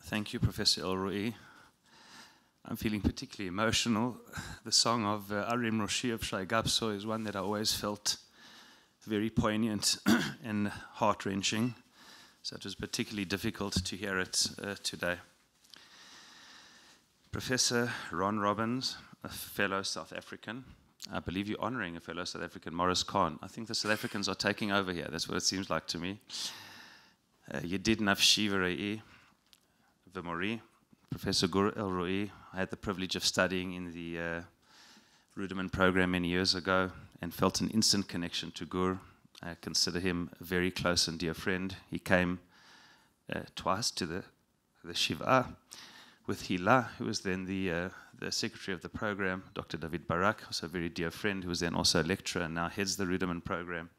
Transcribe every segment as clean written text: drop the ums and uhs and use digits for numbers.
Thank you, Professor Elroy. I'm feeling particularly emotional. The song of Arim Roshi of Shai Gabso is one that I always felt very poignant and heart-wrenching. So it was particularly difficult to hear it today. Professor Ron Robbins, a fellow South African. I believe you're honoring a fellow South African, Morris Khan. I think the South Africans are taking over here. That's what it seems like to me. Yedid Nafshi V'Rei V'Mori, Professor Gur Elroy. I had the privilege of studying in the Rudderman program many years ago and felt an instant connection to Gur. I consider him a very close and dear friend. He came twice to the Shiva with Hila, who was then the secretary of the program, Dr. David Barak, also a very dear friend, who was then also a lecturer and now heads the Rudderman program.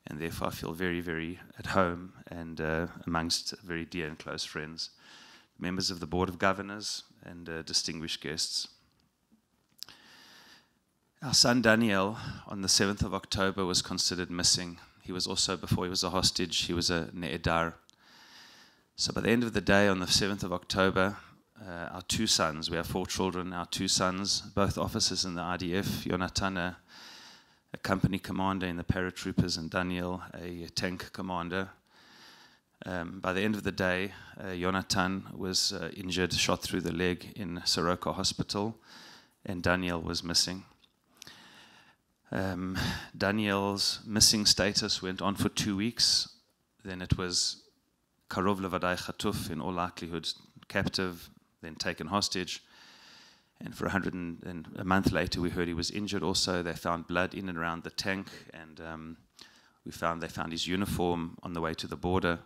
And therefore I feel very, very at home and amongst very dear and close friends, members of the Board of Governors and distinguished guests. Our son Daniel, on the 7th of October, was considered missing. He was also, before he was a hostage, he was a ne'edar. So by the end of the day, on the 7th of October, our two sons, we have 4 children, our 2 sons, both officers in the IDF, Jonathan, a company commander in the paratroopers, and Daniel, a tank commander. By the end of the day, Jonathan was injured, shot through the leg in Soroka Hospital, and Daniel was missing. Daniel's missing status went on for 2 weeks. Then it was karov levadai chatuf, in all likelihood captive, then taken hostage. And for a month later, we heard he was injured also. They found blood in and around the tank, and they found his uniform on the way to the border,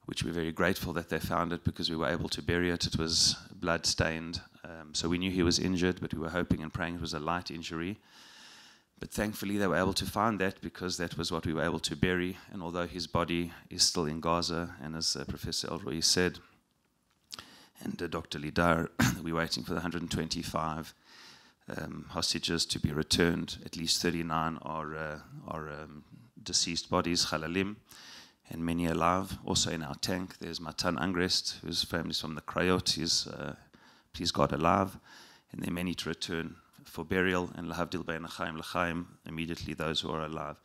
which we're very grateful that they found it because we were able to bury it. It was blood-stained. So we knew he was injured, but we were hoping and praying it was a light injury. But thankfully, they were able to find that because that was what we were able to bury. And although his body is still in Gaza, and as Professor Elroy said, and Dr. Lidar, we're waiting for the 125 hostages to be returned. At least 39 are deceased bodies, halalim, and many alive. Also in our tank, there's Matan Angrest, whose family is from the Krayot. He's, please God, alive. And there are many to return for burial, and lahavdil bein achaim l'chaim, immediately those who are alive.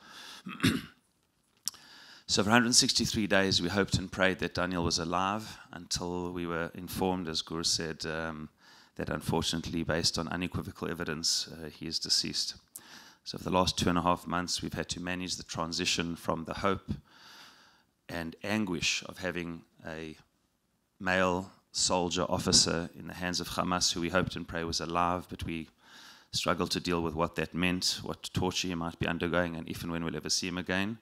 So for 163 days, we hoped and prayed that Daniel was alive until we were informed, as Gur said, that unfortunately, based on unequivocal evidence, he is deceased. So for the last 2.5 months, we've had to manage the transition from the hope and anguish of having a male soldier officer in the hands of Hamas, who we hoped and prayed was alive, but we struggled to deal with what that meant, what torture he might be undergoing, and if and when we'll ever see him again,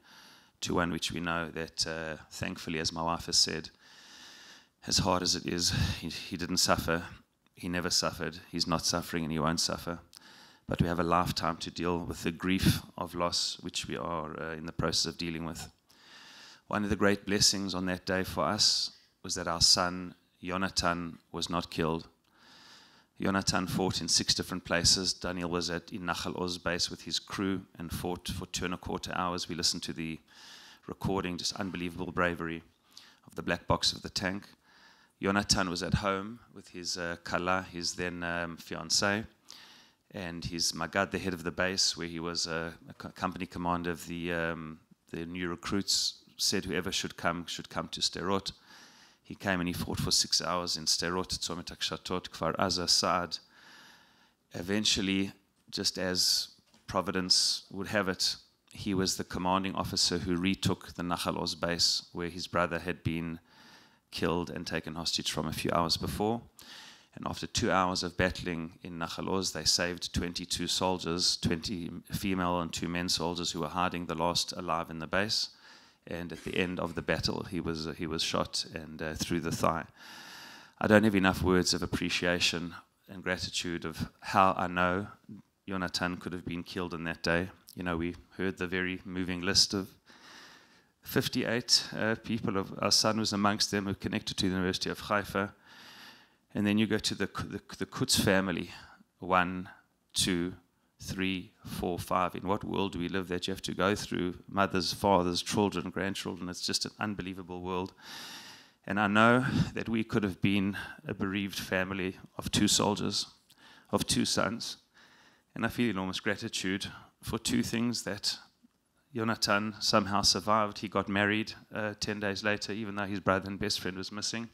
to one which we know that, thankfully, as my wife has said, as hard as it is, he didn't suffer. He never suffered. He's not suffering, and he won't suffer. But we have a lifetime to deal with the grief of loss, which we are in the process of dealing with. One of the great blessings on that day for us was that our son, Jonathan, was not killed. Jonathan fought in 6 different places. Daniel was in Nachal Oz base with his crew and fought for 2.25 hours. We listened to the recording, just unbelievable bravery of the black box of the tank. Jonathan was at home with his Kala, his then fiancée, and his Magad, the head of the base, where he was a company commander of the new recruits, said whoever should come to Sderot. He came and he fought for 6 hours in Sderot, Tzomet HaKshatot, Kfar Aza, Saad. Eventually, just as Providence would have it, he was the commanding officer who retook the Nachal Oz base, where his brother had been killed and taken hostage from a few hours before. And after 2 hours of battling in Nachal Oz, they saved 22 soldiers, 20 female and 2 men soldiers who were hiding, the last alive in the base. And at the end of the battle, he was shot and through the thigh. I don't have enough words of appreciation and gratitude of how I know Jonathan could have been killed in that day. You know, we heard the very moving list of 58 people. Our son was amongst them, who connected to the University of חיפה. And then you go to the Kutz family, 1, 2, 3, 4, 5. In what world do we live that you have to go through mothers, fathers, children, grandchildren? It's just an unbelievable world. And I know that we could have been a bereaved family of 2 soldiers, of 2 sons. And I feel enormous gratitude for 2 things: that Jonathan somehow survived. He got married 10 days later, even though his brother and best friend was missing.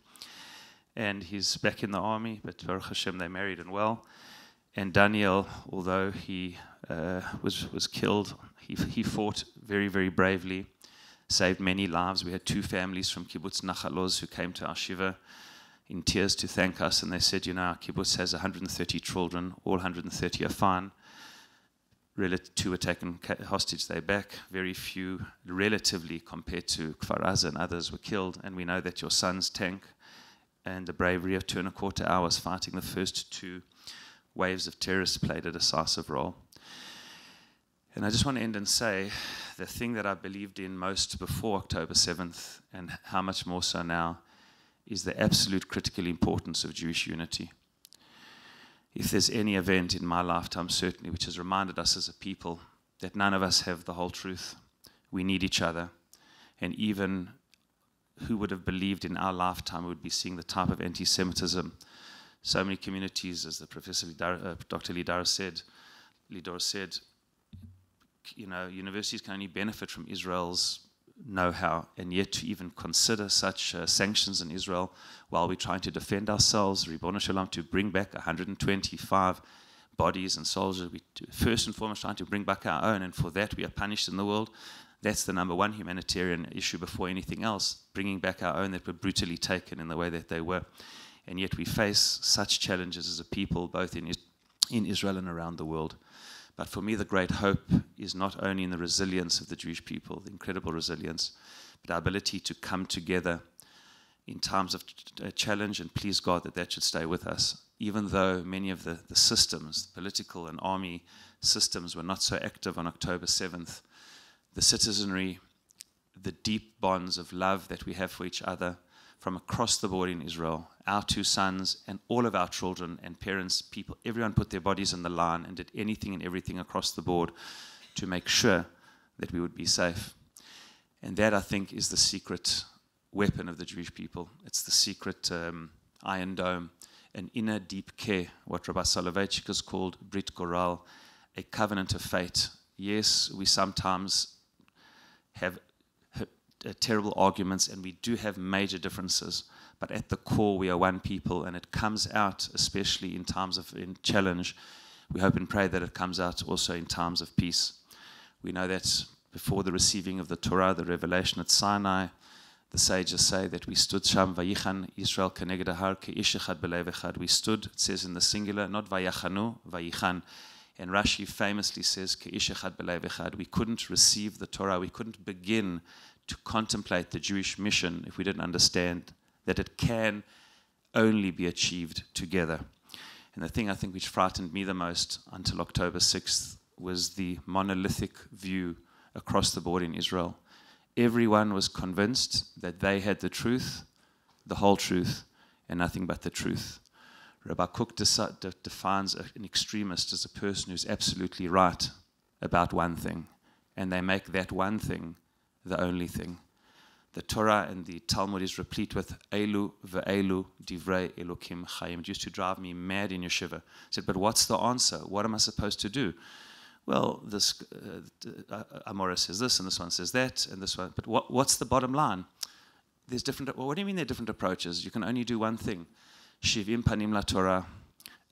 And he's back in the army, but Baruch Hashem, they married and well. And Daniel, although he was killed, he fought very, very bravely, saved many lives. We had 2 families from kibbutz Nachaloz who came to our shiva in tears to thank us, and they said, you know, our kibbutz has 130 children, all 130 are fine. 2 were taken hostage, they're back. Very few, relatively, compared to Kfar Aza and others, were killed. And we know that your son's tank and the bravery of 2.25 hours fighting the first 2 waves of terrorists played a decisive role. And I just want to end and say, the thing that I believed in most before October 7th, and how much more so now, is the absolute critical importance of Jewish unity. If there's any event in my lifetime, certainly, which has reminded us as a people that none of us have the whole truth. We need each other. And even who would have believed in our lifetime would be seeing the type of anti-Semitism. So many communities, as the Professor Dr. Lidor said, you know, universities can only benefit from Israel's know-how, and yet to even consider such sanctions in Israel while we're trying to defend ourselves, Ribono Shalom, to bring back 125 bodies and soldiers. We first and foremost trying to bring back our own, and for that we are punished in the world. That's the number 1 humanitarian issue before anything else, bringing back our own that were brutally taken in the way that they were. And yet we face such challenges as a people, both in Israel and around the world. But for me, the great hope is not only in the resilience of the Jewish people, the incredible resilience, but our ability to come together in times of challenge, and please God that should stay with us. Even though many of the systems, political and army systems, were not so active on October 7th, the citizenry, the deep bonds of love that we have for each other from across the board in Israel, our 2 sons and all of our children and parents, people, everyone put their bodies on the line and did anything and everything across the board to make sure that we would be safe. And that, I think, is the secret weapon of the Jewish people. It's the secret iron dome, an inner deep care, what Rabbi Soloveitchik has called Brit Goral, a covenant of fate. Yes, we sometimes have terrible arguments, and we do have major differences, but at the core we are one people, and it comes out, especially in times of challenge. We hope and pray that it comes out also in times of peace. We know that before the receiving of the Torah, the revelation at Sinai, the sages say that we stood sham vayichan Israel keneged ahar keish echad belev echad. We stood, it says in the singular, not vayachanu, vayichan. And Rashi famously says keish echad belev echad. We couldn't receive the Torah, we couldn't begin to contemplate the Jewish mission if we didn't understand that it can only be achieved together. And the thing I think which frightened me the most until October 6th was the monolithic view across the board in Israel. Everyone was convinced that they had the truth, the whole truth, and nothing but the truth. Rabbi Kook defines an extremist as a person who's absolutely right about one thing, and they make that one thing the only thing. The Torah and the Talmud is replete with Elu ve'elu divrei Elokim chayim. It used to drive me mad in yeshiva. I said, but what's the answer? What am I supposed to do? Well, this Amora says this, and this one says that, and this one. But what's the bottom line? There's different. Well, what do you mean there are different approaches? You can only do one thing. Shivim panim la Torah,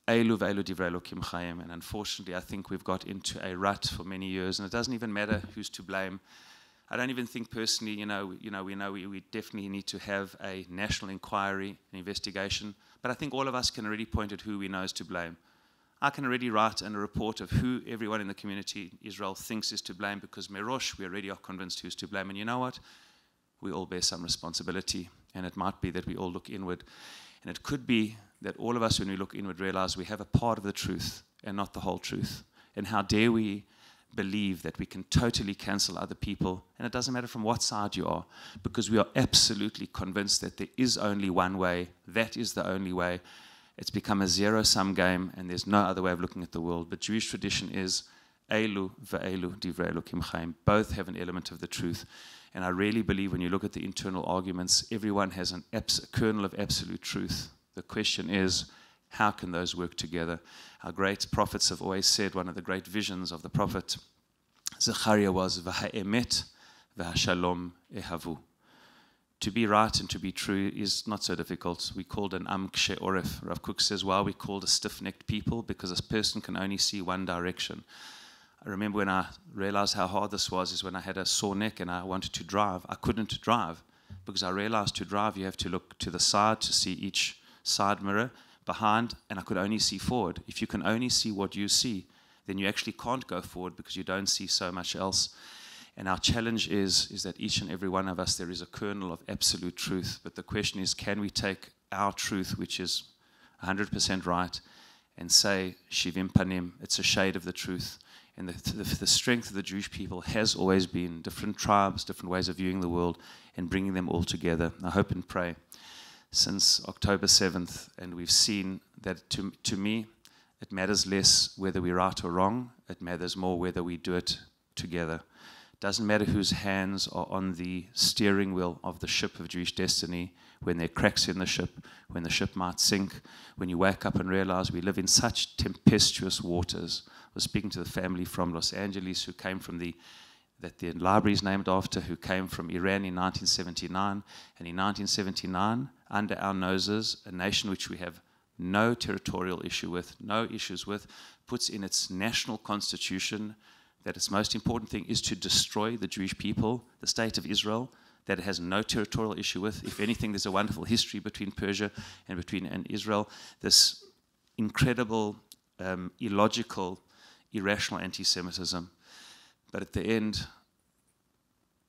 Elu ve'elu divrei Elokim chayim. And unfortunately, I think we've got into a rut for many years, and it doesn't even matter who's to blame. I don't even think personally, we definitely need to have a national inquiry, an investigation. But I think all of us can already point at who we know is to blame. I can already write a report of who everyone in the community, Israel, thinks is to blame, because Merosh, we already are convinced who's to blame. And you know what? We all bear some responsibility. And it might be that we all look inward. And it could be that all of us, when we look inward, realize we have a part of the truth and not the whole truth. And how dare we believe that we can totally cancel other people, and it doesn't matter from what side you are, because we are absolutely convinced that there is only one way, that is the only way. It's become a zero-sum game, and there's no other way of looking at the world. But Jewish tradition is Elu ve'elu divrei Elokim chayim. Both have an element of the truth. And I really believe when you look at the internal arguments, everyone has a kernel of absolute truth. The question is, how can those work together? Our great prophets have always said, one of the great visions of the prophet Zechariah was, V'ha'emet v'ha'shalom ehavu. To be right and to be true is not so difficult. We called an kshe oref. Rav Kook says, why are we called a stiff-necked people? Because a person can only see one direction. I remember when I realized how hard this was is when I had a sore neck and I wanted to drive. I couldn't drive because I realized to drive you have to look to the side to see each side mirror, behind, and I could only see forward. If you can only see what you see, then you actually can't go forward because you don't see so much else. And our challenge is that each and every one of us, there is a kernel of absolute truth. But the question is, can we take our truth, which is 100% right, and say, Shivim Panim, it's a shade of the truth. And the strength of the Jewish people has always been different tribes, different ways of viewing the world, and bringing them all together. I hope and pray since October 7th, and we've seen that to me, it matters less whether we're right or wrong. It matters more whether we do it together. Doesn't matter whose hands are on the steering wheel of the ship of Jewish destiny, when there are cracks in the ship, when the ship might sink, when you wake up and realize we live in such tempestuous waters. I was speaking to the family from Los Angeles who came from that the library is named after, who came from Iran in 1979. And in 1979, under our noses, a nation which we have no territorial issue with, no issues with, puts in its national constitution that its most important thing is to destroy the Jewish people, the state of Israel, that it has no territorial issue with. If anything, there's a wonderful history between Persia and Israel. This incredible, illogical, irrational anti-Semitism. But at the end,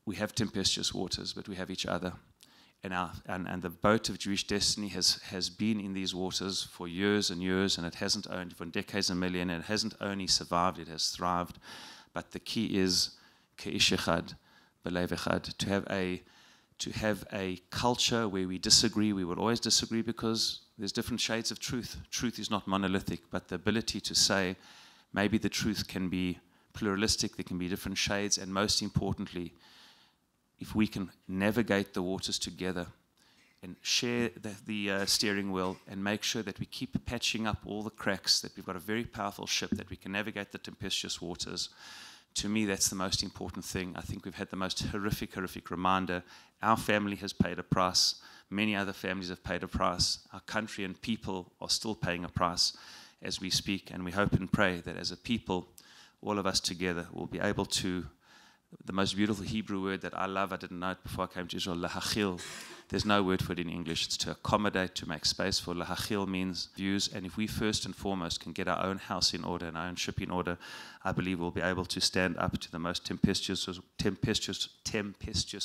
we have tempestuous waters, but we have each other. And the boat of Jewish destiny has been in these waters for years and years, and it hasn't only, for decades and millennia, and it hasn't only survived, it has thrived. But the key is ke'ish echad, b'lev echad, to have a culture where we disagree. We will always disagree because there's different shades of truth. Truth is not monolithic, but the ability to say maybe the truth can be pluralistic, there can be different shades, and most importantly, if we can navigate the waters together and share the steering wheel and make sure that we keep patching up all the cracks, that we've got a very powerful ship, that we can navigate the tempestuous waters, to me that's the most important thing. I think we've had the most horrific reminder. Our family has paid a price. Many other families have paid a price. Our country and people are still paying a price as we speak, and we hope and pray that as a people, all of us together will be able to, the most beautiful Hebrew word that I love, I didn't know it before I came to Israel, lahachil. There's no word for it in English. It's to accommodate, to make space for. Lahachil means views, and if we first and foremost can get our own house in order and our own ship in order, I believe we'll be able to stand up to the most tempestuous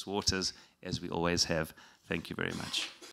waters as we always have. Thank you very much.